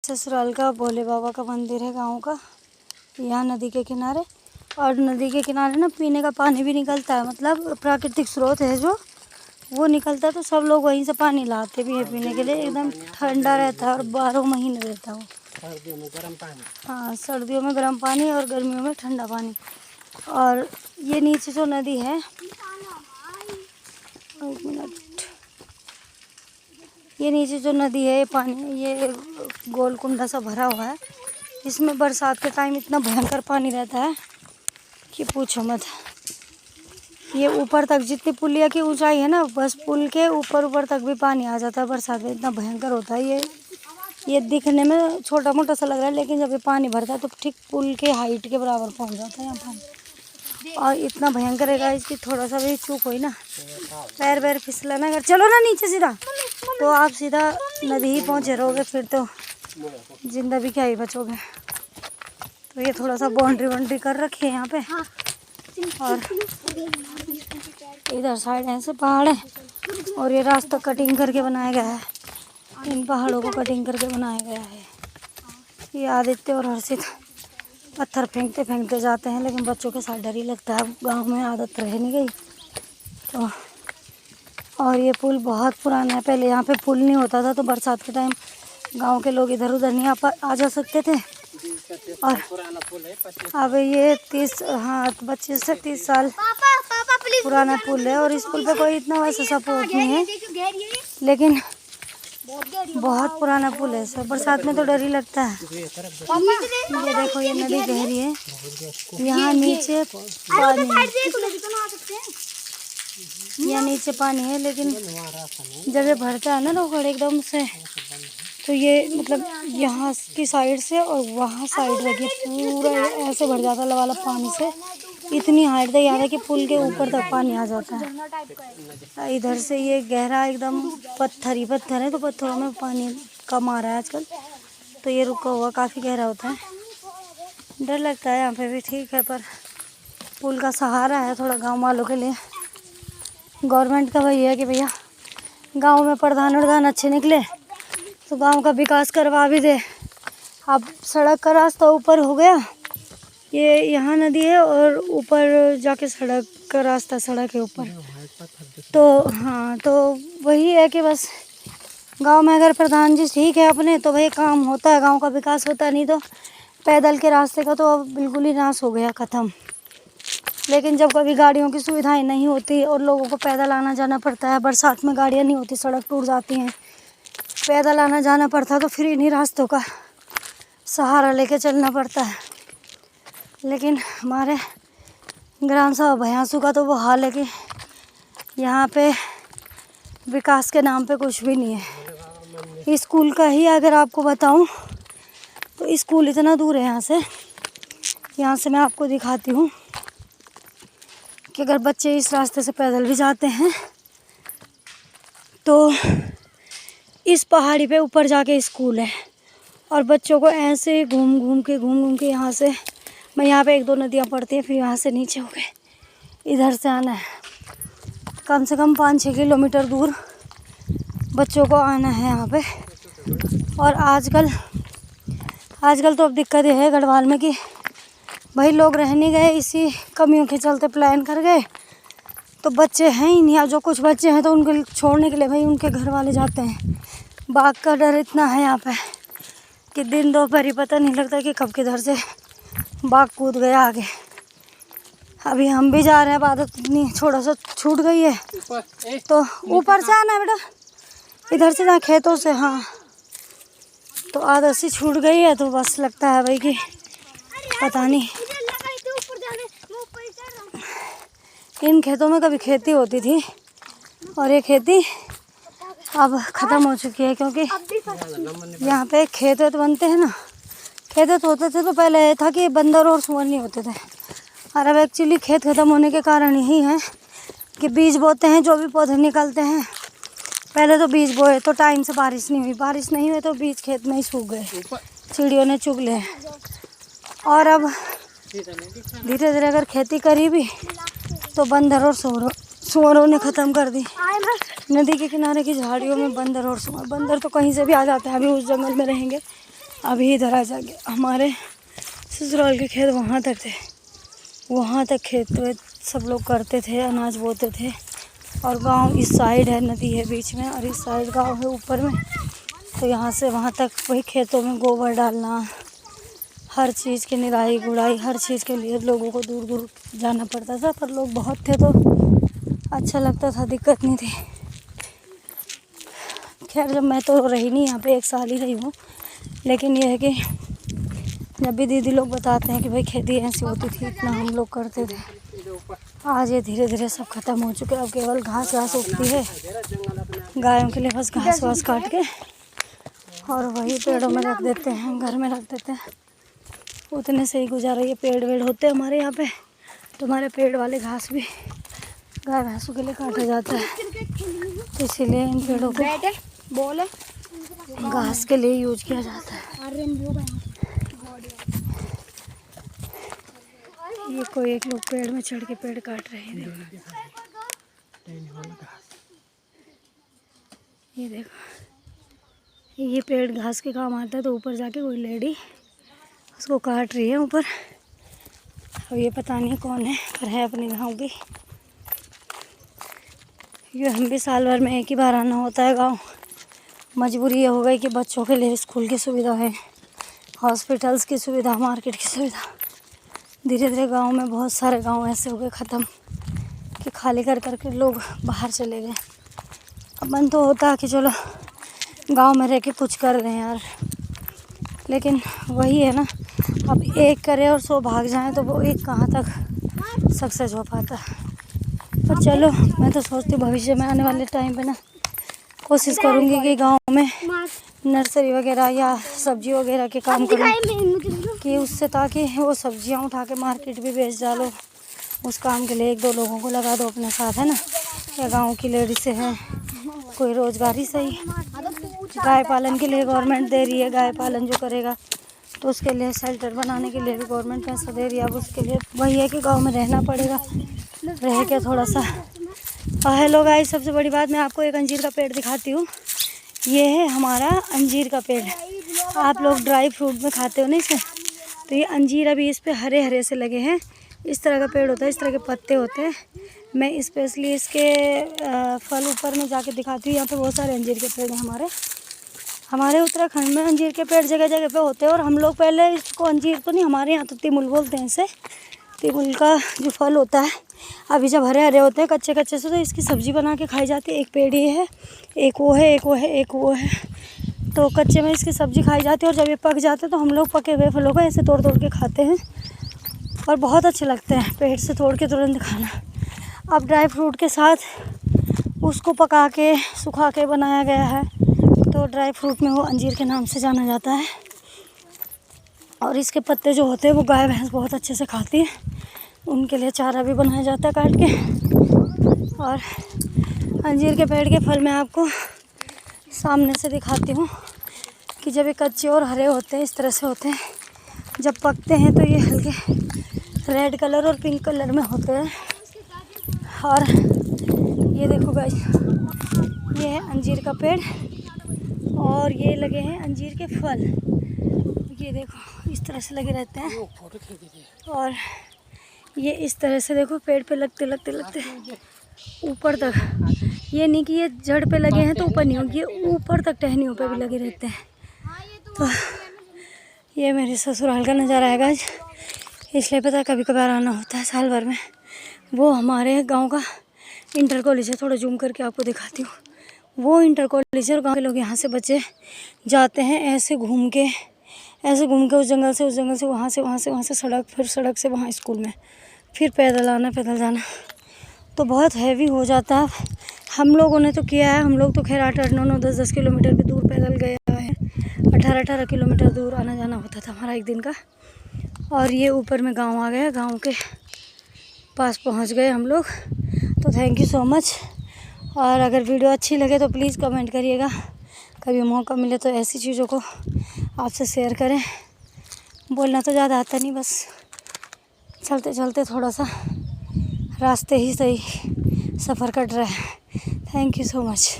ससुराल का भोले बाबा का मंदिर है गांव का, यहाँ नदी के किनारे। और नदी के किनारे ना पीने का पानी भी निकलता है, मतलब प्राकृतिक स्रोत है जो वो निकलता है, तो सब लोग वहीं से पानी लाते भी है पीने के लिए। एकदम ठंडा रहता है और 12 महीने रहता है वो। सर्दियों में गर्म पानी। हाँ, सर्दियों में गर्म पानी और गर्मियों में ठंडा पानी। और ये नीचे जो नदी है, एक मिनट, ये नीचे जो नदी है ये पानी, ये गोल कुंडा सा भरा हुआ है। इसमें बरसात के टाइम इतना भयंकर पानी रहता है कि पूछो मत। ये ऊपर तक जितनी पुलिया की ऊंचाई है ना, बस पुल के ऊपर तक भी पानी आ जाता है बरसात में। इतना भयंकर होता है ये दिखने में छोटा मोटा सा लग रहा है, लेकिन जब ये पानी भरता है तो ठीक पुल के हाइट के बराबर पहुंच जाता है यहाँ पानी। और इतना भयंकर है गाइस कि थोड़ा सा भी चूक हुई ना, पैर वैर फिसला ना, अगर चलो ना नीचे सीधा तो आप सीधा नदी ही पहुँचे रहोगे, फिर तो जिंदा भी क्या ही बचोगे। तो ये थोड़ा सा बाउंड्री कर रखी है यहाँ पे। और इधर साइड ऐसे पहाड़ है और ये रास्ता कटिंग करके बनाया गया है। इन पहाड़ों को कटिंग करके बनाया गया है। ये आदित्य और हर्षित पत्थर फेंकते जाते हैं, लेकिन बच्चों के साथ डर ही लगता है, गांव में आदत रह नहीं गई तो। और ये पुल बहुत पुराना है, पहले यहाँ पे पुल नहीं होता था, तो बरसात के टाइम गांव के लोग इधर उधर नहीं आ जा सकते थे। और अब ये 25 से 30 साल पुराना पुल है। और इस पुल पे कोई इतना वैसे सपोर्ट नहीं है, लेकिन बहुत पुराना पुल है। सब बरसात में तो डर ही लगता है। ये देखो, ये नदी गहरी है, यहाँ नीचे पानी है, यहाँ नीचे पानी है, लेकिन जब ये भरता है ना रोकड़ एकदम से, तो ये मतलब यहाँ की साइड से और वहाँ साइड लगी पूरा ऐसे भर जाता है लबालब पानी से। इतनी हाइट तक यहाँ कि पुल के ऊपर तक पानी आ जाता है। इधर से ये गहरा एकदम पत्थर है, तो पत्थरों में पानी कम आ रहा है आजकल, तो ये रुका हुआ काफ़ी गहरा होता है। डर लगता है यहाँ पे भी, ठीक है, पर पुल का सहारा है थोड़ा गाँव वालों के लिए। गवर्नमेंट का वही है कि भैया गाँव में प्रधान अच्छे निकले तो गांव का विकास करवा भी दे। अब सड़क का रास्ता ऊपर हो गया, ये यहाँ नदी है और ऊपर जाके सड़क का रास्ता सड़क है ऊपर। तो हाँ, तो वही है कि बस गांव में अगर प्रधान जी ठीक है अपने, तो भाई काम होता है, गांव का विकास होता है। नहीं तो पैदल के रास्ते का तो अब बिल्कुल ही नाश हो गया, ख़त्म। लेकिन जब कभी गाड़ियों की सुविधाएं नहीं होती और लोगों को पैदल आना जाना पड़ता है, बरसात में गाड़ियाँ नहीं होती, सड़क टूट जाती हैं, पैदल आना जाना पड़ता, तो फिर इन्हीं रास्तों का सहारा लेके चलना पड़ता है। लेकिन हमारे ग्राम सभा भयासू का तो वो हाल है कि यहाँ पे विकास के नाम पे कुछ भी नहीं है। स्कूल का ही अगर आपको बताऊं तो स्कूल इतना दूर है यहाँ से मैं आपको दिखाती हूँ कि अगर बच्चे इस रास्ते से पैदल भी जाते हैं तो इस पहाड़ी पे ऊपर जाके स्कूल है। और बच्चों को ऐसे घूम घूम के यहाँ से, मैं यहाँ पे 1-2 नदियाँ पड़ती हैं, फिर यहाँ से नीचे हो गए इधर से आना है। कम से कम 5-6 किलोमीटर दूर बच्चों को आना है यहाँ पे। और आजकल तो अब दिक्कत ये है गढ़वाल में कि भाई लोग रह नहीं गए, इसी कमियों के चलते प्लान कर गए, तो बच्चे हैं ही नहीं। जो कुछ बच्चे हैं तो उनके छोड़ने के लिए भाई उनके घर वाले जाते हैं। बाघ का डर इतना है यहाँ पे कि दिन दोपहर ही पता नहीं लगता कि कब किधर से बाघ कूद गया आगे। अभी हम भी जा रहे हैं, आदत इतनी थोड़ा सा छूट गई है, तो ऊपर से आना है बेटा, इधर से ना खेतों से। हाँ, तो आदत सी छूट गई है, तो बस लगता है भाई कि पता नहीं। इन खेतों में कभी खेती होती थी और ये खेती अब ख़त्म हो चुकी है, क्योंकि यहाँ पे खेत बनते हैं ना, खेत होते थे तो पहले ये था कि बंदर और सुअर नहीं होते थे। और अब एक्चुअली खेत ख़त्म होने के कारण यही है कि बीज बोते हैं, जो भी पौधे निकलते हैं। पहले तो बीज बोए तो टाइम से बारिश नहीं हुई तो बीज खेत में ही सूख गए, चिड़ियों ने चुग लिए। और अब धीरे धीरे अगर खेती करी भी तो बंदर और सुअरों ने ख़त्म कर दी। नदी के किनारे की झाड़ियों में बंदर और सुअर, बंदर तो कहीं से भी आ जाते हैं, अभी उस जंगल में रहेंगे अभी इधर आ जाके हमारे ससुराल के खेत वहाँ तक थे, वहाँ तक खेत में सब लोग करते थे, अनाज बोते थे। और गांव इस साइड है, नदी है बीच में, और इस साइड गांव है ऊपर में। तो यहाँ से वहाँ तक वही खेतों में गोबर डालना, हर चीज़ की निराई गुड़ाई, हर चीज़ के लिए लोगों को दूर दूर जाना पड़ता था। पर लोग बहुत थे तो अच्छा लगता था, दिक्कत नहीं थी। खैर जब मैं तो रही नहीं यहाँ पे, 1 साल ही रही हूँ, लेकिन यह है कि जब भी दीदी लोग बताते हैं कि भाई खेती ऐसी होती थी, इतना हम लोग करते थे। आज ये धीरे धीरे सब ख़त्म हो चुके हैं। अब केवल घास उगती है गायों के लिए, बस घास वास काट के और वही पेड़ों में रख देते हैं, घर में रख देते हैं। उतने से ही गुजारा। ये पेड़ वेड़ होते हैं हमारे यहाँ पे, तो हमारे पेड़ वाले घास भी गाय भैंसों के लिए काटा जाता है। तो इसीलिए इन पेड़ों को घास के लिए यूज किया जाता है। ये कोई एक लोग पेड़ में चढ़ के पेड़ काट रहे हैं। ये देखो, ये पेड़ घास के काम आता है। तो ऊपर जाके कोई लेडी उसको काट रही है ऊपर। अब ये पता नहीं कौन है, पर है अपने गाँव की। ये हम भी साल भर में एक ही बार आना होता है गाँव। मजबूरी ये हो गई कि बच्चों के लिए स्कूल की सुविधा है, हॉस्पिटल्स की सुविधा, मार्केट की सुविधा। धीरे धीरे गांव में बहुत सारे गांव ऐसे हो गए ख़त्म कि खाली कर करके लोग बाहर चले गए। अब मन तो होता है कि चलो गांव में रह के कुछ कर रहे हैं यार, लेकिन वही है ना, अब एक करे और 100 भाग जाएं तो वो एक कहाँ तक सक्सेस हो पाता है। पर चलो, मैं तो सोचती हूँ भविष्य में आने वाले टाइम पे ना कोशिश करूँगी कि गांव में नर्सरी वगैरह या सब्जी वगैरह के काम करूँ, कि उससे ताकि वो सब्जियां उठा के मार्केट भी बेच डालो। उस काम के लिए 1-2 लोगों को लगा दो अपने साथ, है ना। या गांव की लेडीज से है कोई रोजगारी सही। गाय पालन के लिए गवर्नमेंट दे रही है, गाय पालन जो करेगा तो उसके लिए शेल्टर बनाने के लिए भी गवर्नमेंट पैसा दे रही है। अब उसके लिए वही है कि गाँव में रहना पड़ेगा, रह के थोड़ा सा। हेलो गाइस, सबसे बड़ी बात मैं आपको एक अंजीर का पेड़ दिखाती हूँ। ये है हमारा अंजीर का पेड़। आप लोग ड्राई फ्रूट में खाते हो ना इसे, तो ये अंजीर अभी इस पे हरे हरे से लगे हैं। इस तरह का पेड़ होता है, इस तरह के पत्ते होते हैं। मैं स्पेशली इसके फल ऊपर में जाके दिखाती हूँ। यहाँ पे बहुत सारे अंजीर के पेड़ हैं हमारे उत्तराखंड में। अंजीर के पेड़ जगह जगह पे होते हैं। और हम लोग पहले इसको अंजीर तो नहीं, हमारे यहाँ तो तिमुल बोलते हैं इसे। तिमुल का जो फल होता है, अभी जब हरे हरे होते हैं कच्चे कच्चे से, तो इसकी सब्ज़ी बना के खाई जाती है। एक पेड़ ये है, एक वो है, एक वो है, एक वो है। तो कच्चे में इसकी सब्ज़ी खाई जाती है, और जब ये पक जाते हैं तो हम लोग पके हुए फलों को ऐसे तोड़ तोड़ के खाते हैं, और बहुत अच्छे लगते हैं पेड़ से तोड़ के तुरंत खाना। अब ड्राई फ्रूट के साथ उसको पका के सुखा के बनाया गया है, तो ड्राई फ्रूट में वो अंजीर के नाम से जाना जाता है। और इसके पत्ते जो होते हैं वो गाय भैंस बहुत अच्छे से खाती है, उनके लिए चारा भी बनाया जाता है काट के। और अंजीर के पेड़ के फल मैं आपको सामने से दिखाती हूँ कि जब ये कच्चे और हरे होते हैं इस तरह से होते हैं, जब पकते हैं तो ये हल्के रेड कलर और पिंक कलर में होते हैं। और ये देखो गाइस, ये है अंजीर का पेड़, और ये लगे हैं अंजीर के फल। ये देखो इस तरह से लगे रहते हैं, और ये इस तरह से देखो पेड़ पे लगते लगते लगते ऊपर तक। ये नहीं कि ये जड़ पे लगे हैं तो ऊपर नहीं होगी, ये ऊपर तक टहनियों पे भी लगे रहते हैं। तो ये मेरे ससुराल का नज़ारा है गाइस, इसलिए पता है कभी कभार आना होता है साल भर में। वो हमारे गांव का इंटर कॉलेज है, थोड़ा जूम करके आपको दिखाती हूँ। वो इंटर कॉलेज है, और गाँव के लोग यहाँ से बच्चे जाते हैं ऐसे घूम के उस जंगल से वहाँ से सड़क, फिर सड़क से वहाँ स्कूल में, फिर पैदल आना पैदल जाना, तो बहुत हैवी हो जाता है। हम लोगों ने तो किया है, हम लोग तो खैर 8-8, 9-9, 10-10 किलोमीटर भी दूर पैदल गए हैं। 18-18 किलोमीटर दूर आना जाना होता था हमारा एक दिन का। और ये ऊपर में गांव आ गया, गांव के पास पहुंच गए हम लोग। तो थैंक यू सो मच। और अगर वीडियो अच्छी लगे तो प्लीज़ कमेंट करिएगा। कभी मौका मिले तो ऐसी चीज़ों को आपसे शेयर करें। बोलना तो ज़्यादा आता नहीं, बस चलते चलते थोड़ा सा रास्ते ही सही सफ़र कट रहा है। Thank you so much.